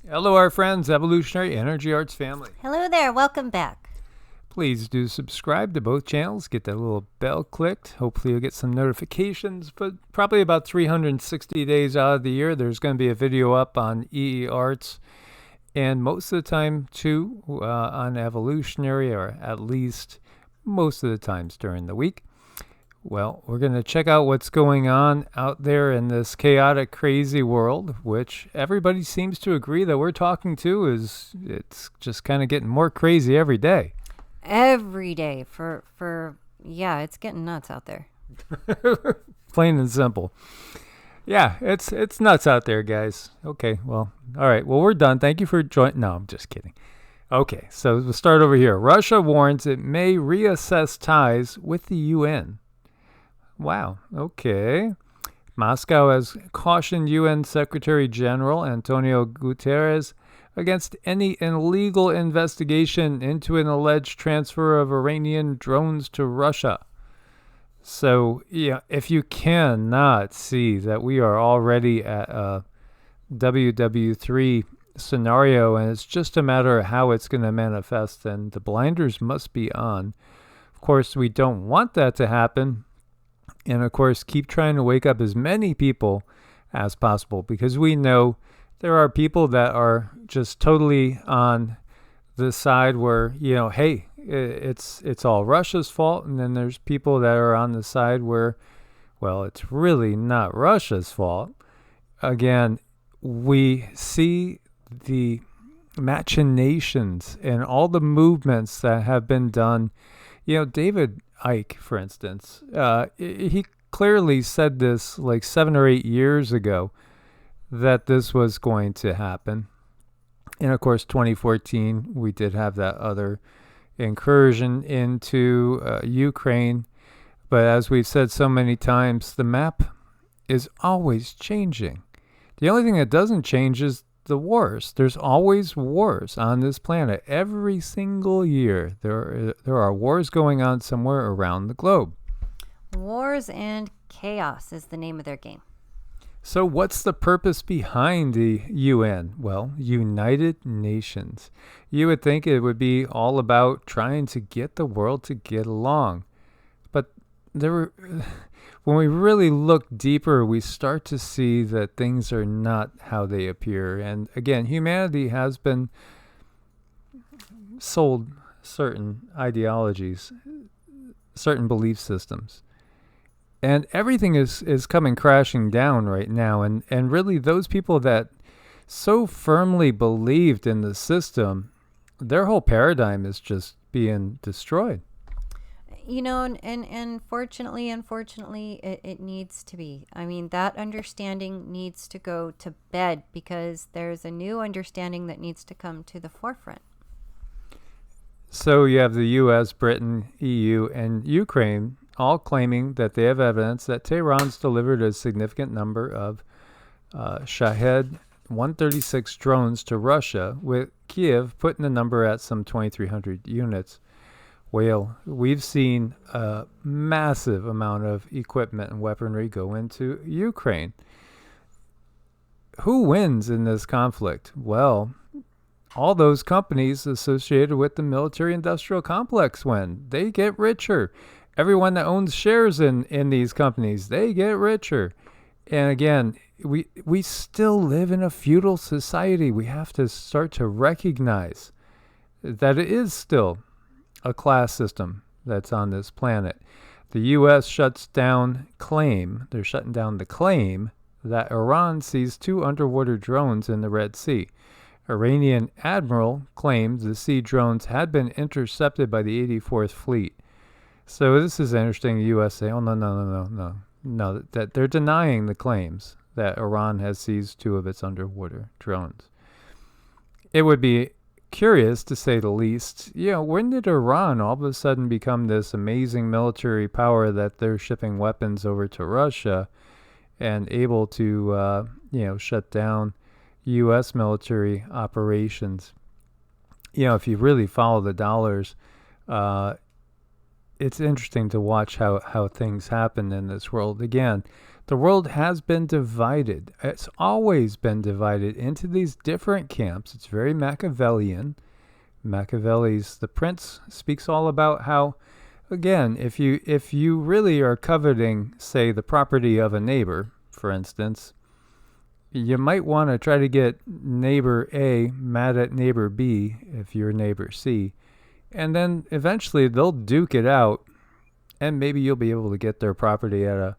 Hello, our friends, Evolutionary Energy Arts family. Hello there, welcome back. Please do subscribe to both channels. Get that little bell clicked. Hopefully you'll get some notifications. But probably about 360 days out of the year, there's going to be a video up on EEARTS. And most of the time, too, on Evolutionary, or at least most of the times during the week. Well, we're going to check out what's going on out there in this chaotic, crazy world, which everybody seems to agree that we're talking to it's just kind of getting more crazy every day. Every day yeah, it's getting nuts out there. Plain and simple. Yeah, it's nuts out there, guys. Okay, well, all right. Well, we're done. Thank you for joining. No, I'm just kidding. Okay, so we'll start over here. Russia warns it may reassess ties with the UN. Wow, okay. Moscow has cautioned UN Secretary General Antonio Guterres against any illegal investigation into an alleged transfer of Iranian drones to Russia. So, yeah, if you cannot see that we are already at a WW3 scenario and it's just a matter of how it's going to manifest, then the blinders must be on. Of course, we don't want that to happen. And, of course, keep trying to wake up as many people as possible, because we know there are people that are just totally on the side where, hey, it's all Russia's fault. And then there's people that are on the side where, well, it's really not Russia's fault. Again, we see the machinations and all the movements that have been done. David Icke, for instance, he clearly said this like 7 or 8 years ago that this was going to happen. And of course, 2014, we did have that other incursion into Ukraine. But as we've said so many times, the map is always changing. The only thing that doesn't change is the wars. There's always wars on this planet. Every single year, there are wars going on somewhere around the globe. Wars and chaos is the name of their game. So what's the purpose behind the UN? Well, United Nations. You would think it would be all about trying to get the world to get along. But when we really look deeper, we start to see that things are not how they appear. And again, humanity has been sold certain ideologies, certain belief systems. And everything is coming crashing down right now. And really, those people that so firmly believed in the system, their whole paradigm is just being destroyed. And unfortunately, it needs to be. I mean, that understanding needs to go to bed, because there's a new understanding that needs to come to the forefront. So you have the U.S., Britain, EU, and Ukraine all claiming that they have evidence that Tehran's delivered a significant number of Shahed 136 drones to Russia, with Kiev putting the number at some 2,300 units. Well, we've seen a massive amount of equipment and weaponry go into Ukraine. Who wins in this conflict? Well, all those companies associated with the military-industrial complex win. They get richer. Everyone that owns shares in these companies, they get richer. And again, we still live in a feudal society. We have to start to recognize that it is still a class system that's on this planet. The U.S. shuts down they're shutting down the claim that Iran sees 2 underwater drones in the Red Sea. Iranian admiral claimed the sea drones had been intercepted by the 84th Fleet. So this is interesting. The U.S. say, oh, no, that they're denying the claims that Iran has seized 2 of its underwater drones. It would be curious, to say the least. When did Iran all of a sudden become this amazing military power that they're shipping weapons over to Russia and able to, shut down U.S. military operations? If you really follow the dollars, it's interesting to watch how things happen in this world. Again, The world has been divided. It's always been divided into these different camps. It's very Machiavellian. Machiavelli's The Prince speaks all about how, again, if you really are coveting, say, the property of a neighbor, for instance, you might want to try to get neighbor A mad at neighbor B if you're neighbor C. And then eventually they'll duke it out, and maybe you'll be able to get their property at a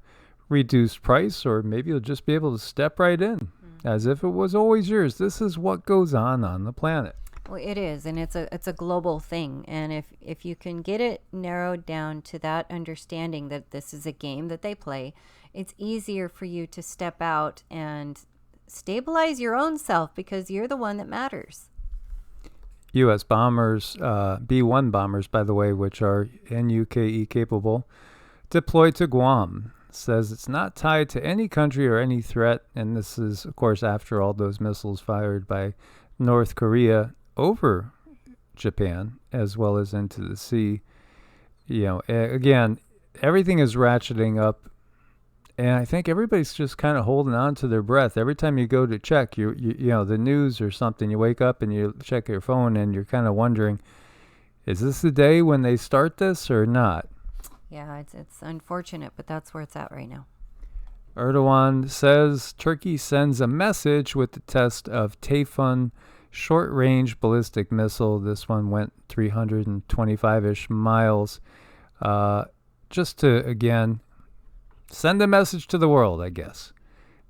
reduced price, or maybe you'll just be able to step right in as if it was always yours. This is what goes on the planet. Well, it is, and it's a global thing. And if you can get it narrowed down to that understanding that this is a game that they play, it's easier for you to step out and stabilize your own self, because you're the one that matters. U.S. bombers, B-1 bombers, by the way, which are NUKE capable, deployed to Guam. Says it's not tied to any country or any threat, and this is, of course, after all those missiles fired by North Korea over Japan as well as into the sea. Again, everything is ratcheting up, and I think everybody's just kind of holding on to their breath. Every time you go to check you the news or something, you wake up and you check your phone and you're kind of wondering, is this the day when they start this or not? Yeah, it's unfortunate, but that's where it's at right now. Erdogan says Turkey sends a message with the test of Tayfun short-range ballistic missile. This one went 325-ish miles. Just to, again, send a message to the world, I guess.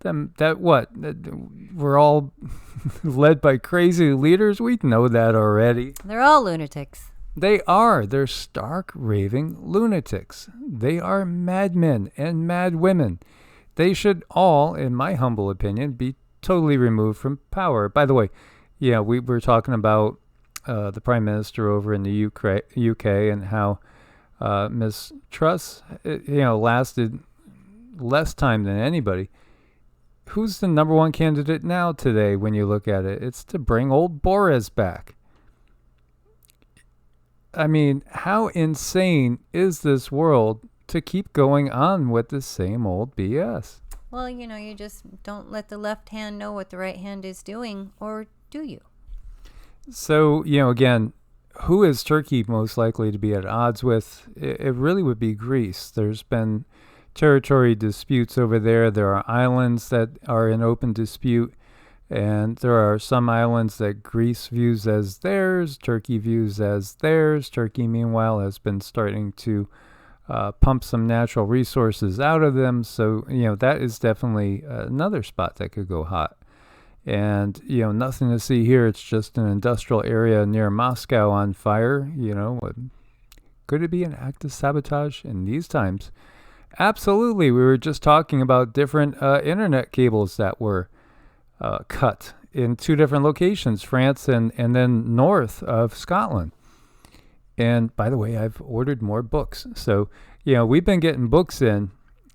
We're all led by crazy leaders? We know that already. They're all lunatics. They are. They're stark, raving lunatics. They are madmen and mad women. They should all, in my humble opinion, be totally removed from power. By the way, we were talking about the Prime Minister over in the UK and how Miss Truss, lasted less time than anybody. Who's the number one candidate now today when you look at it? It's to bring old Boris back. I mean, how insane is this world to keep going on with the same old BS? Well, you just don't let the left hand know what the right hand is doing, or do you? So, again, who is Turkey most likely to be at odds with? It really would be Greece. There's been territory disputes over there. There are islands that are in open dispute. And there are some islands that Greece views as theirs, Turkey views as theirs. Turkey, meanwhile, has been starting to pump some natural resources out of them. So, that is definitely another spot that could go hot. And, nothing to see here. It's just an industrial area near Moscow on fire. Could it be an act of sabotage in these times? Absolutely. We were just talking about different internet cables that were cut in two different locations, France and then north of Scotland. And by the way, I've ordered more books. So, we've been getting books in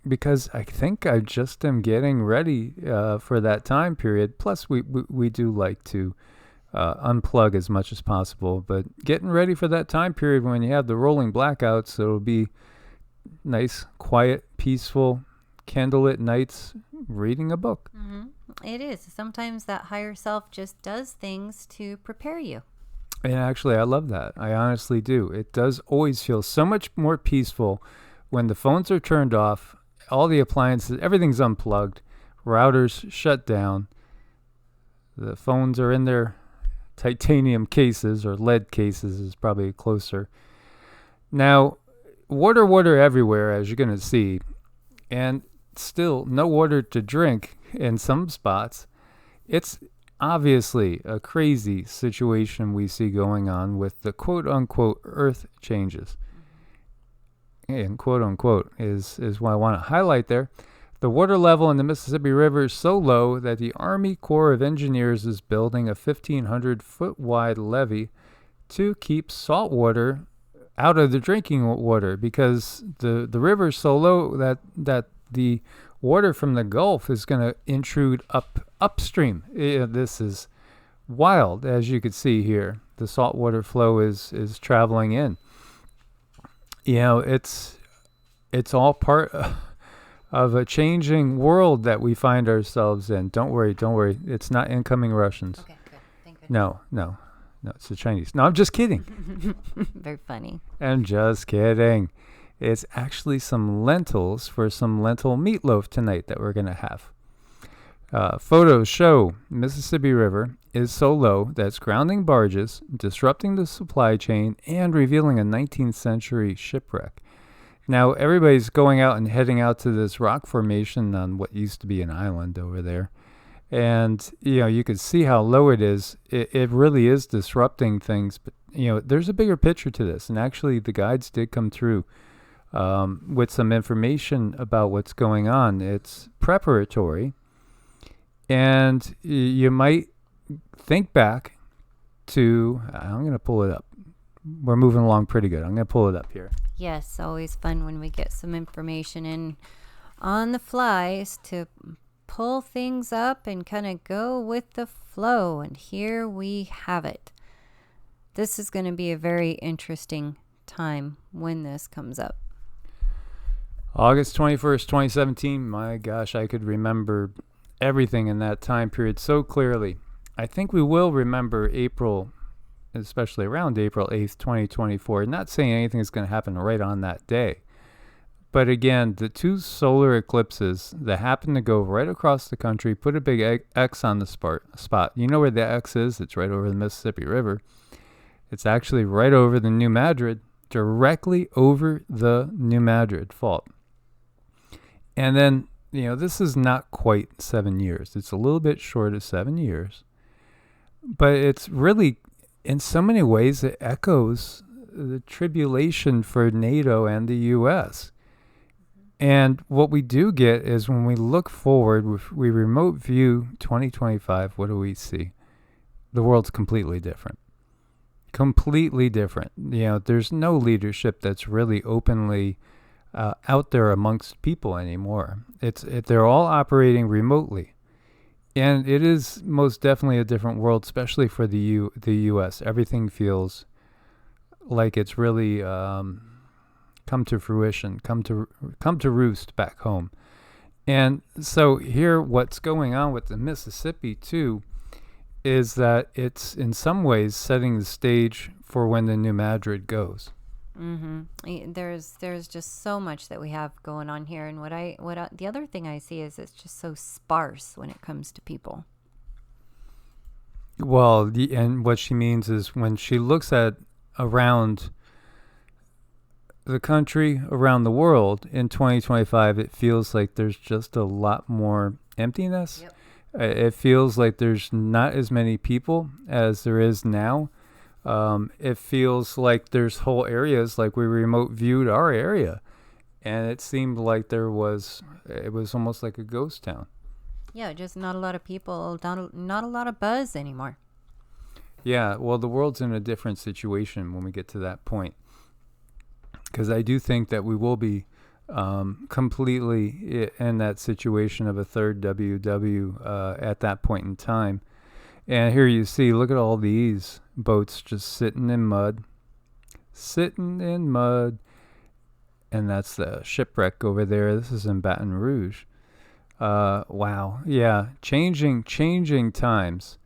because I think I just am getting ready for that time period. Plus, we do like to unplug as much as possible, but getting ready for that time period when you have the rolling blackouts, so it'll be nice, quiet, peaceful, candlelit nights reading a book. Mm-hmm. It is. Sometimes that higher self just does things to prepare you. And actually, I love that. I honestly do. It does always feel so much more peaceful when the phones are turned off, all the appliances, everything's unplugged, routers shut down, the phones are in their titanium cases, or lead cases is probably closer. Now, water everywhere, as you're going to see, and still no water to drink in some spots. It's obviously a crazy situation we see going on with the quote-unquote earth changes. And quote-unquote is what I want to highlight there. The water level in the Mississippi River is so low that the Army Corps of Engineers is building a 1,500-foot-wide levee to keep salt water out of the drinking water, because the river is so low that the water from the Gulf is going to intrude upstream. This is wild, as you can see here. The saltwater flow is traveling in. It's all part of a changing world that we find ourselves in. Don't worry. It's not incoming Russians. Okay, good. Thank goodness. No, it's the Chinese. No, I'm just kidding. Very funny. I'm just kidding. It's actually some lentils for some lentil meatloaf tonight that we're going to have. Photos show Mississippi River is so low that it's grounding barges, disrupting the supply chain, and revealing a 19th century shipwreck. Now, everybody's going out and heading out to this rock formation on what used to be an island over there. And, you can see how low it is. It really is disrupting things. But, there's a bigger picture to this. And actually, the guides did come through with some information about what's going on. It's preparatory. And you might think back to, I'm going to pull it up. We're moving along pretty good. I'm going to pull it up here. Yes, always fun when we get some information in on the flies to pull things up and kind of go with the flow. And here we have it. This is going to be a very interesting time when this comes up. August 21st, 2017. My gosh, I could remember everything in that time period so clearly. I think we will remember April, especially around April 8th, 2024. Not saying anything is going to happen right on that day. But again, the two solar eclipses that happen to go right across the country, put a big X on the spot. You know where the X is? It's right over the Mississippi River. It's actually right over the New Madrid, directly over the New Madrid fault. And then, this is not quite 7 years. It's a little bit short of 7 years. But it's really, in so many ways, it echoes the tribulation for NATO and the U.S. And what we do get is when we look forward, we remote view 2025, what do we see? The world's completely different. Completely different. There's no leadership that's really openly out there amongst people anymore. They're all operating remotely. And it is most definitely a different world, especially for the U.S. Everything feels like it's really come to fruition, come to roost back home. And so here, what's going on with the Mississippi too, is that it's in some ways setting the stage for when the New Madrid goes. Mm-hmm. There's just so much that we have going on here, and the other thing I see is it's just so sparse when it comes to people. Well, and what she means is when she looks at around the country, around the world in 2025, it feels like there's just a lot more emptiness. Yep. It feels like there's not as many people as there is now. It feels like there's whole areas, like we remote viewed our area, and it seemed like it was almost like a ghost town. Yeah, just not a lot of people, not a lot of buzz anymore. Yeah, well, the world's in a different situation when we get to that point, because I do think that we will be completely in that situation of a third WW at that point in time. And here you see, look at all these boats just sitting in mud. And that's the shipwreck over there. This is in Baton Rouge. Wow. Yeah. Changing times.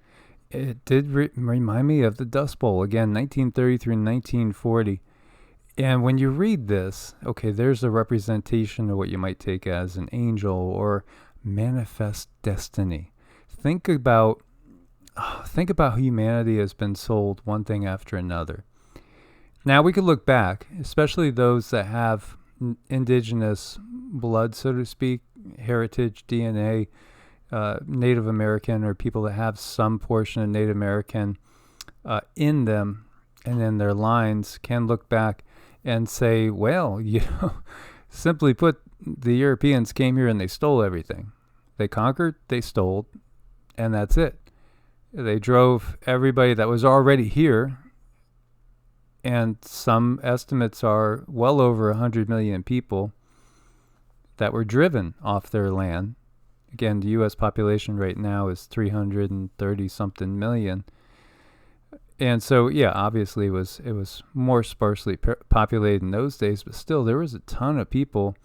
It did remind me of the Dust Bowl. Again, 1930 through 1940. And when you read this, okay, there's a representation of what you might take as an angel or manifest destiny. Think about how humanity has been sold one thing after another. Now we could look back, especially those that have indigenous blood, so to speak, heritage, DNA, Native American, or people that have some portion of Native American in them and in their lines, can look back and say, well, simply put, the Europeans came here and they stole everything. They conquered, they stole, and that's it. They drove everybody that was already here, and some estimates are well over 100 million people that were driven off their land. Again, the U.S. population right now is 330-something million. And so, yeah, obviously it was more sparsely populated in those days, but still there was a ton of people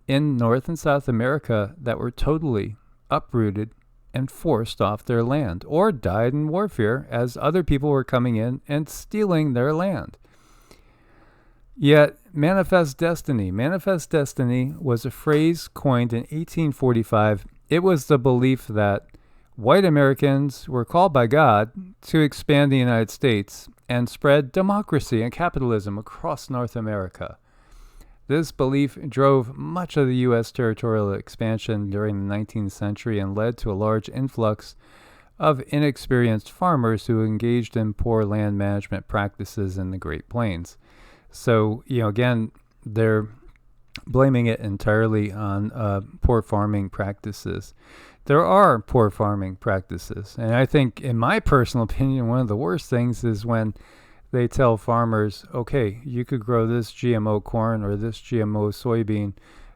in North and South America that were totally uprooted and forced off their land, or died in warfare as other people were coming in and stealing their land. Yet, manifest destiny was a phrase coined in 1845. It was the belief that white Americans were called by God to expand the United States and spread democracy and capitalism across North America. This belief drove much of the U.S. territorial expansion during the 19th century and led to a large influx of inexperienced farmers who engaged in poor land management practices in the Great Plains. So, again, they're blaming it entirely on poor farming practices. There are poor farming practices. And I think, in my personal opinion, one of the worst things is when they tell farmers, okay, you could grow this GMO corn or this GMO soybean.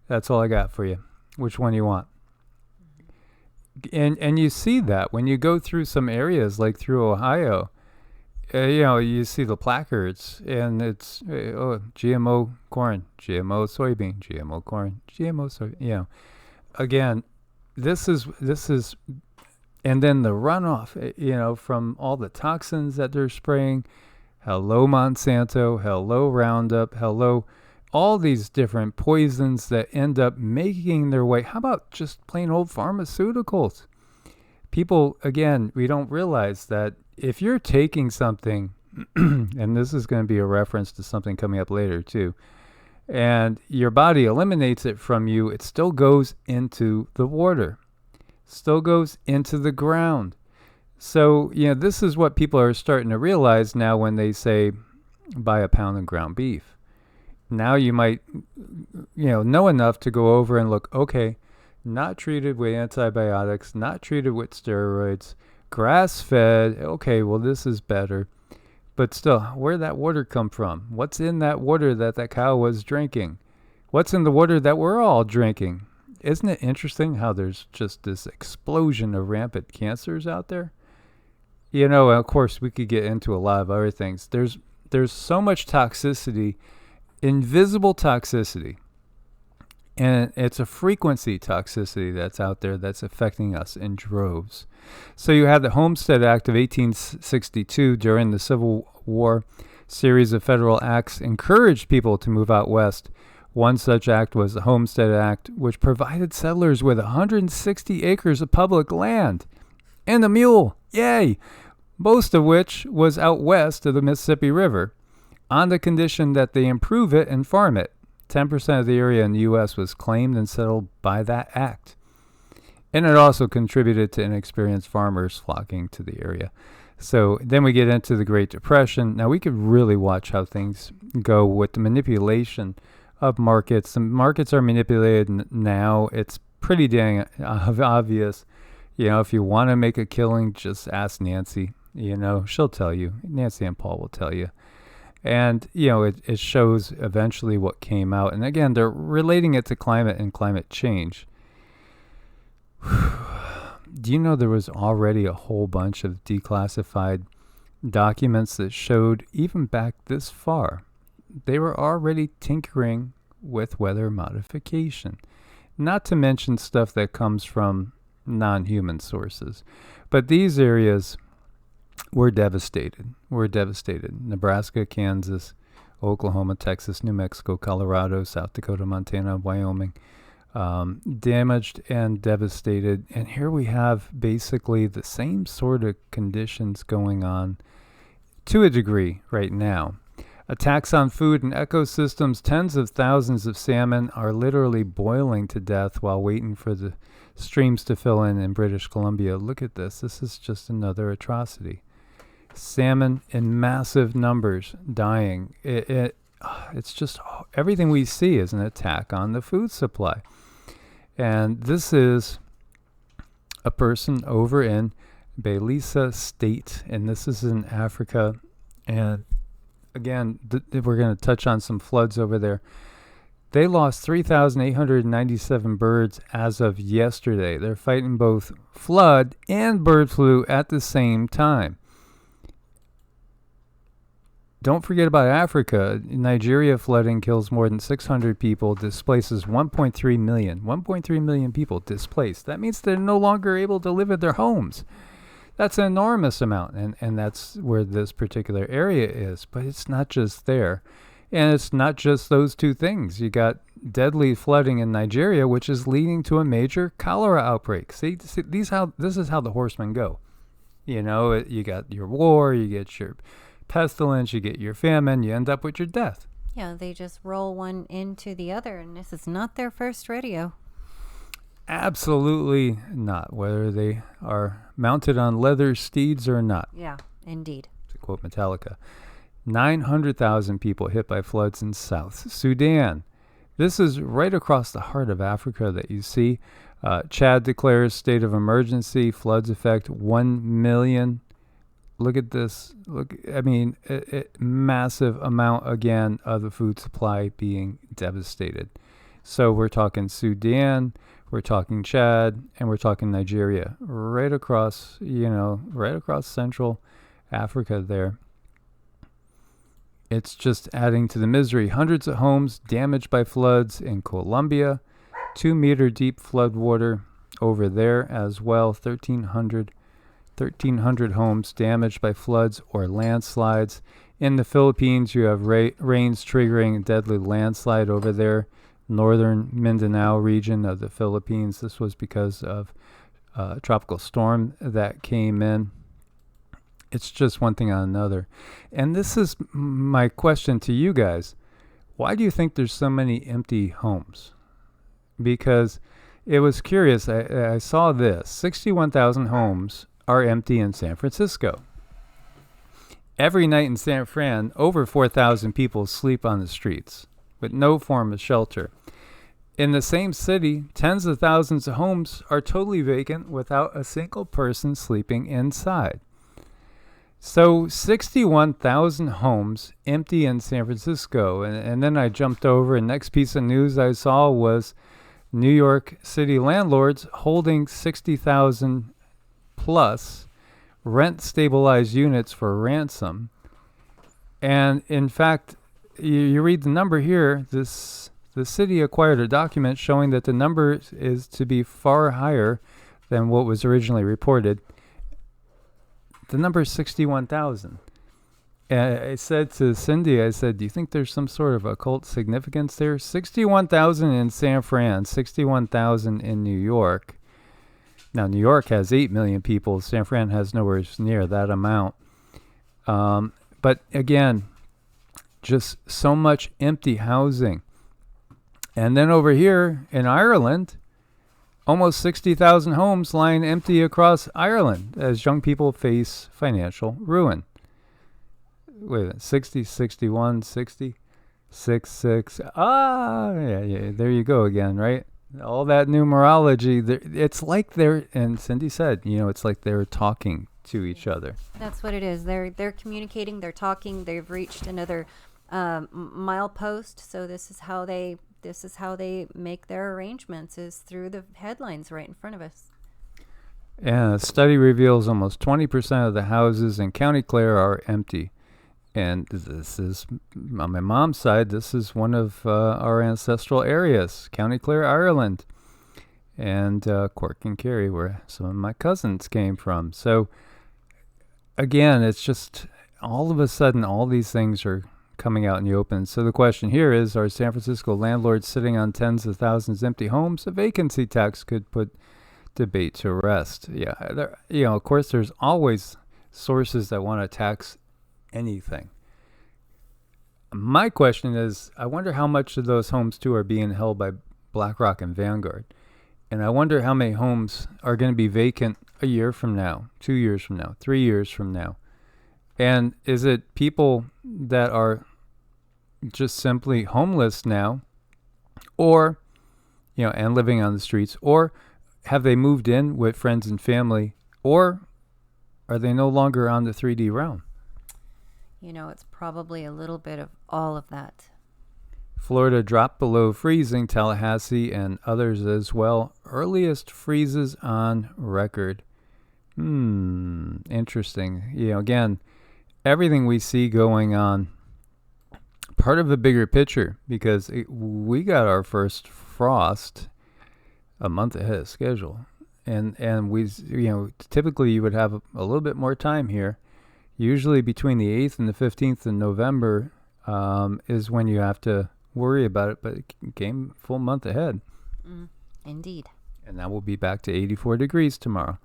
That's all I got for you. Which one do you want? And you see that when you go through some areas like through Ohio. You see the placards, and it's GMO corn, GMO soybean, GMO corn, GMO soybean. Again, this is, and then the runoff, from all the toxins that they're spraying. Hello, Monsanto. Hello, Roundup. Hello, all these different poisons that end up making their way. How about just plain old pharmaceuticals? People, again, we don't realize that if you're taking something, and this is going to be a reference to something coming up later too, and your body eliminates it from you, it still goes into the water, still goes into the ground. So, this is what people are starting to realize now when they say, buy a pound of ground beef. Now you might, know enough to go over and look, okay, not treated with antibiotics, not treated with steroids, grass-fed, okay, well, this is better. But still, where'd that water come from? What's in that water that cow was drinking? What's in the water that we're all drinking? Isn't it interesting how there's just this explosion of rampant cancers out there? Of course, we could get into a lot of other things. There's so much toxicity, invisible toxicity, and it's a frequency toxicity that's out there that's affecting us in droves. So you had the Homestead Act of 1862 during the Civil War. Series of federal acts encouraged people to move out west. One such act was the Homestead Act, which provided settlers with 160 acres of public land and a mule. Yay! Most of which was out west of the Mississippi River, on the condition that they improve it and farm it. 10% of the area in the U.S. was claimed and settled by that act. And it also contributed to inexperienced farmers flocking to the area. So then we get into the Great Depression. Now we could really watch how things go with the manipulation of markets. The markets are manipulated now. It's pretty dang obvious. If you want to make a killing, just ask Nancy. She'll tell you. Nancy and Paul will tell you. And, it shows eventually what came out. And again, they're relating it to climate and climate change. Do you know there was already a whole bunch of declassified documents that showed, even back this far, they were already tinkering with weather modification? Not to mention stuff that comes from non-human sources. But these areas were devastated. Nebraska, Kansas, Oklahoma, Texas, New Mexico, Colorado, South Dakota, Montana, Wyoming, damaged and devastated. And here we have basically the same sort of conditions going on to a degree right now. Attacks on food and ecosystems. Tens of thousands of salmon are literally boiling to death while waiting for the streams to fill in British Columbia. Look at this. This is just another atrocity. Salmon in massive numbers dying. It's just everything we see is an attack on the food supply. And this is a person over in Bayelsa State, and this is in Africa. And again, we're going to touch on some floods over there. They lost 3,897 birds as of yesterday. They're fighting both flood and bird flu at the same time. don't forget about Africa. Nigeria flooding kills more than 600 people, displaces 1.3 million. 1.3 million people displaced. That means they're no longer able to live in their homes. That's an enormous amount, and that's where this particular area is. But it's not just there. And it's not just those two things. You got deadly flooding in Nigeria, which is leading to a major cholera outbreak. See this is how the horsemen go. You know, you got your war, you get your pestilence, you get your famine, you end up with your death. Yeah, they just roll one into the other, and this is not their first rodeo. Absolutely not, whether they are mounted on leather steeds or not. Yeah, indeed. To quote Metallica. 900,000 people hit by floods in South Sudan. This is right across the heart of Africa that you see. Chad declares state of emergency. Floods affect 1 million. Look at this. Massive amount again of the food supply being devastated. So we're talking Sudan, we're talking Chad, and we're talking Nigeria. Right across Central Africa there. It's just adding to the misery. Hundreds of homes damaged by floods in Colombia. 2-meter deep flood water over there as well. 1,300 homes damaged by floods or landslides. In the Philippines, you have rains triggering a deadly landslide over there. Northern Mindanao region of the Philippines. This was because of a tropical storm that came in. It's just one thing on another. And this is my question to you guys. Why do you think there's so many empty homes? Because it was curious. I saw this. 61,000 homes are empty in San Francisco. Every night in San Fran, over 4,000 people sleep on the streets with no form of shelter. In the same city, tens of thousands of homes are totally vacant without a single person sleeping inside. So 61,000 homes empty in San Francisco. And then I jumped over, and next piece of news I saw was New York City landlords holding 60,000 plus rent-stabilized units for ransom. And in fact, you read the number here, the city acquired a document showing that the number is to be far higher than what was originally reported. The number is 61,000. And I said to Cindy, do you think there's some sort of occult significance there? 61,000 in San Fran, 61,000 in New York. Now, New York has 8 million people. San Fran has nowhere near that amount. But again, just so much empty housing. And then over here in Ireland, almost 60,000 homes lying empty across Ireland as young people face financial ruin. Wait a minute, 60, 61, 60, 6. Yeah, there you go again, right? All that numerology. It's like they're, and Cindy said, it's like they're talking to each other. That's what it is. They're communicating, they're talking, they've reached another milepost. So this is how they make their arrangements, is through the headlines right in front of us. And a study reveals almost 20% of the houses in County Clare are empty. And this is, on my mom's side, this is one of our ancestral areas, County Clare, Ireland, and Cork and Kerry, where some of my cousins came from. So, again, it's just all of a sudden all these things are coming out in the open. So the question here is, are San Francisco landlords sitting on tens of thousands of empty homes? A vacancy tax could put debate to rest. Yeah, of course, there's always sources that want to tax anything. My question is, I wonder how much of those homes too are being held by BlackRock and Vanguard. And I wonder how many homes are going to be vacant a year from now, 2 years from now, 3 years from now. And is it people that are just simply homeless now, or, and living on the streets, or have they moved in with friends and family, or are they no longer on the 3D realm? It's probably a little bit of all of that. Florida dropped below freezing, Tallahassee and others as well. Earliest freezes on record. Interesting. Again, everything we see going on, part of the bigger picture, because we got our first frost a month ahead of schedule. And we, typically you would have a little bit more time here. Usually between the 8th and the 15th of November is when you have to worry about it, but it came full month ahead. Indeed. And that will be back to 84 degrees tomorrow.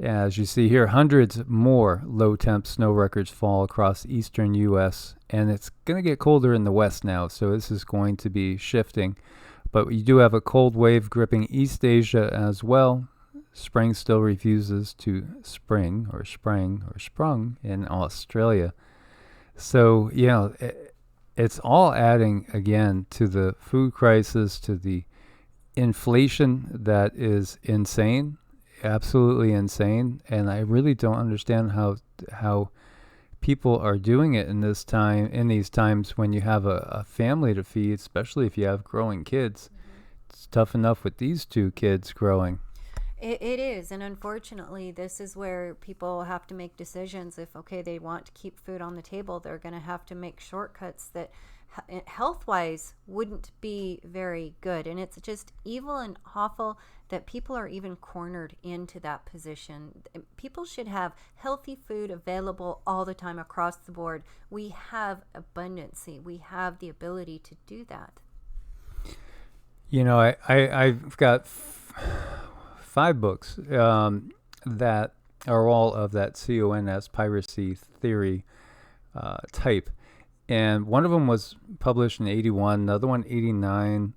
As you see here, hundreds more low temp snow records fall across eastern U.S., and it's going to get colder in the west now, so this is going to be shifting. But you do have a cold wave gripping East Asia as well. Spring still refuses to sprung in Australia. So, it's all adding again to the food crisis, to the inflation that is insane, absolutely insane. And I really don't understand how people are doing it in these times when you have a family to feed, especially if you have growing kids. It's tough enough with these two kids growing. It is, and unfortunately, this is where people have to make decisions. If, they want to keep food on the table, they're going to have to make shortcuts that health-wise wouldn't be very good. And it's just evil and awful that people are even cornered into that position. People should have healthy food available all the time across the board. We have abundancy. We have the ability to do that. I've got 5 books that are all of that CONS piracy theory type. And one of them was published in 81, another one 89.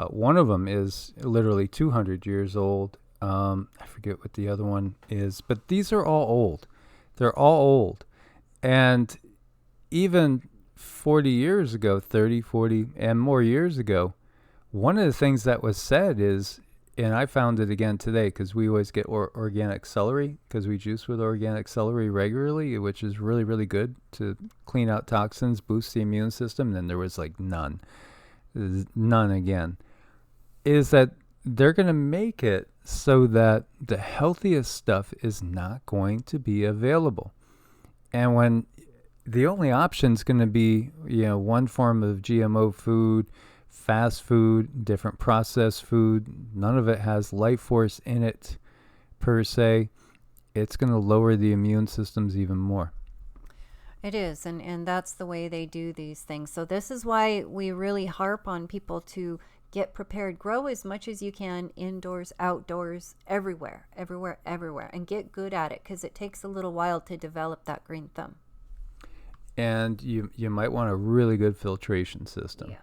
One of them is literally 200 years old. I forget what the other one is, but these are all old. They're all old. And even 40 years ago, 30, 40, and more years ago, one of the things that was said is, and I found it again today because we always get organic celery because we juice with organic celery regularly, which is really, really good to clean out toxins, boost the immune system. And then there was like none again. Is that they're going to make it so that the healthiest stuff is not going to be available. And when the only option is going to be, one form of GMO food, fast food, different processed food, none of it has life force in it per se, it's going to lower the immune systems even more. It is, and that's the way they do these things. So this is why we really harp on people to get prepared, grow as much as you can indoors, outdoors, everywhere, and get good at it, because it takes a little while to develop that green thumb. And you might want a really good filtration system. Yeah.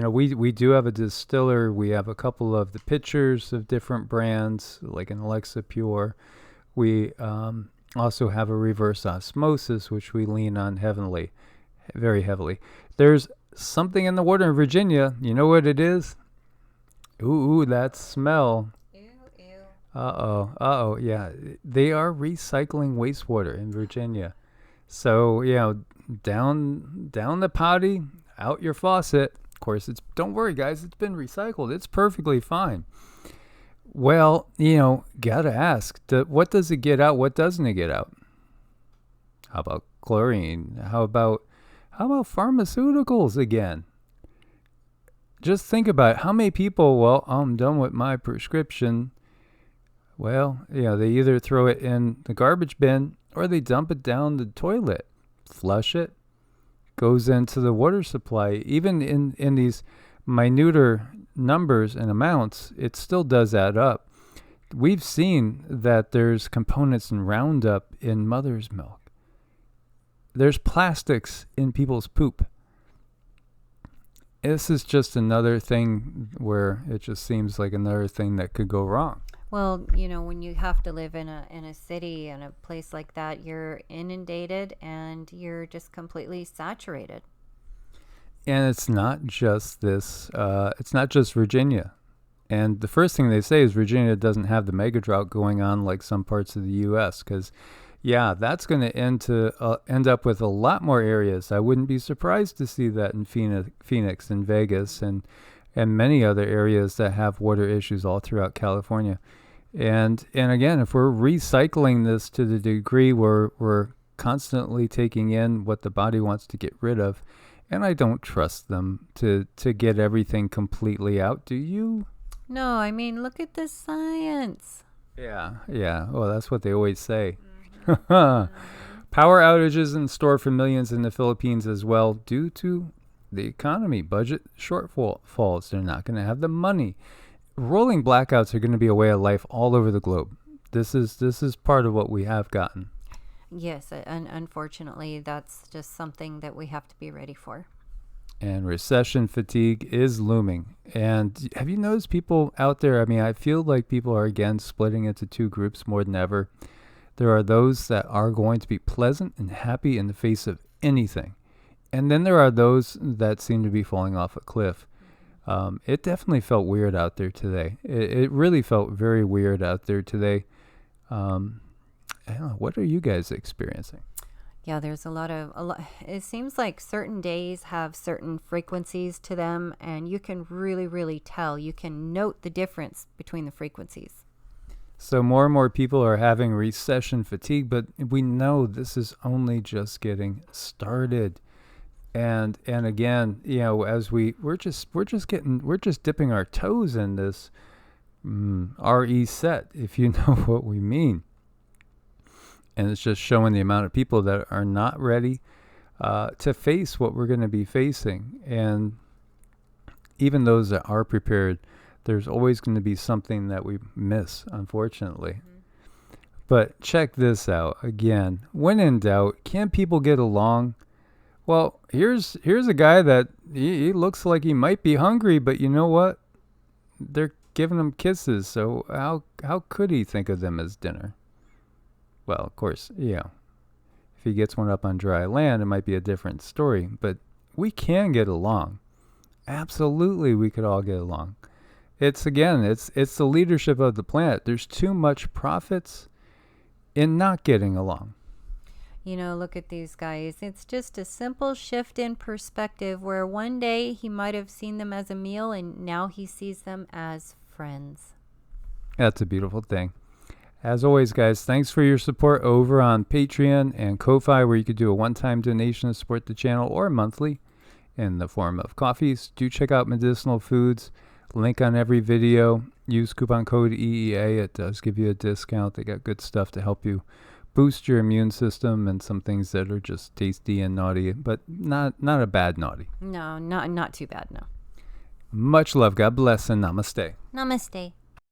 We do have a distiller. We have a couple of the pitchers of different brands, like an Alexa Pure. We also have a reverse osmosis, which we lean on very heavily. There's something in the water in Virginia. You know what it is? Ooh, that smell. Ew. Uh-oh. Yeah, they are recycling wastewater in Virginia. So, down the potty, out your faucet. Of course, don't worry, guys. It's been recycled. It's perfectly fine. Well, gotta ask, what does it get out? What doesn't it get out? How about chlorine? How about pharmaceuticals again? Just think about it. How many people, well, I'm done with my prescription. Well, they either throw it in the garbage bin or they dump it down the toilet, flush it, goes into the water supply. Even in these minuter numbers and amounts, it still does add up. We've seen that there's components in Roundup in mother's milk. There's plastics in people's poop. This is just another thing where it just seems like another thing that could go wrong. Well, when you have to live in a city, in a place like that, you're inundated and you're just completely saturated. And it's not just this. It's not just Virginia. And the first thing they say is Virginia doesn't have the mega drought going on like some parts of the U.S. Because, that's going to end up with a lot more areas. I wouldn't be surprised to see that in Phoenix and Vegas and many other areas that have water issues all throughout California. And again, if we're recycling this to the degree we're constantly taking in what the body wants to get rid of. And I don't trust them to get everything completely out. Do you? No, I mean, look at the science. Yeah. Well, that's what they always say. Mm-hmm. Power outages in store for millions in the Philippines as well due to the economy, budget shortfalls. They're not going to have the money. Rolling blackouts are going to be a way of life all over the globe. This is part of what we have gotten. Yes, and unfortunately, that's just something that we have to be ready for. And recession fatigue is looming. And have you noticed people out there? I mean, I feel like people are again splitting into two groups more than ever. There are those that are going to be pleasant and happy in the face of anything. And then there are those that seem to be falling off a cliff. It definitely felt weird out there today. It really felt very weird out there today. I don't know, what are you guys experiencing? Yeah, there's a lot. It seems like certain days have certain frequencies to them, and you can really, really tell. You can note the difference between the frequencies. So more and more people are having recession fatigue, but we know this is only just getting started. And again, you know, as we're just dipping our toes in this reset, if you know what we mean. And it's just showing the amount of people that are not ready to face what we're going to be facing. And even those that are prepared, there's always going to be something that we miss, unfortunately. Mm-hmm. But check this out. Again, when in doubt, can people get along? Well, here's a guy that he looks like he might be hungry, but you know what? They're giving him kisses, so how could he think of them as dinner? Well, of course, if he gets one up on dry land, it might be a different story. But we can get along. Absolutely, we could all get along. It's the leadership of the planet. There's too much profits in not getting along. You know, look at these guys. It's just a simple shift in perspective where one day he might have seen them as a meal and now he sees them as friends. That's a beautiful thing. As always, guys, thanks for your support over on Patreon and Ko-Fi, where you could do a one-time donation to support the channel or monthly in the form of coffees. Do check out Medicinal Foods. Link on every video. Use coupon code EEA. It does give you a discount. They got good stuff to help you boost your immune system and some things that are just tasty and naughty, but not a bad naughty. No, not too bad, no. Much love. God bless and namaste. Namaste.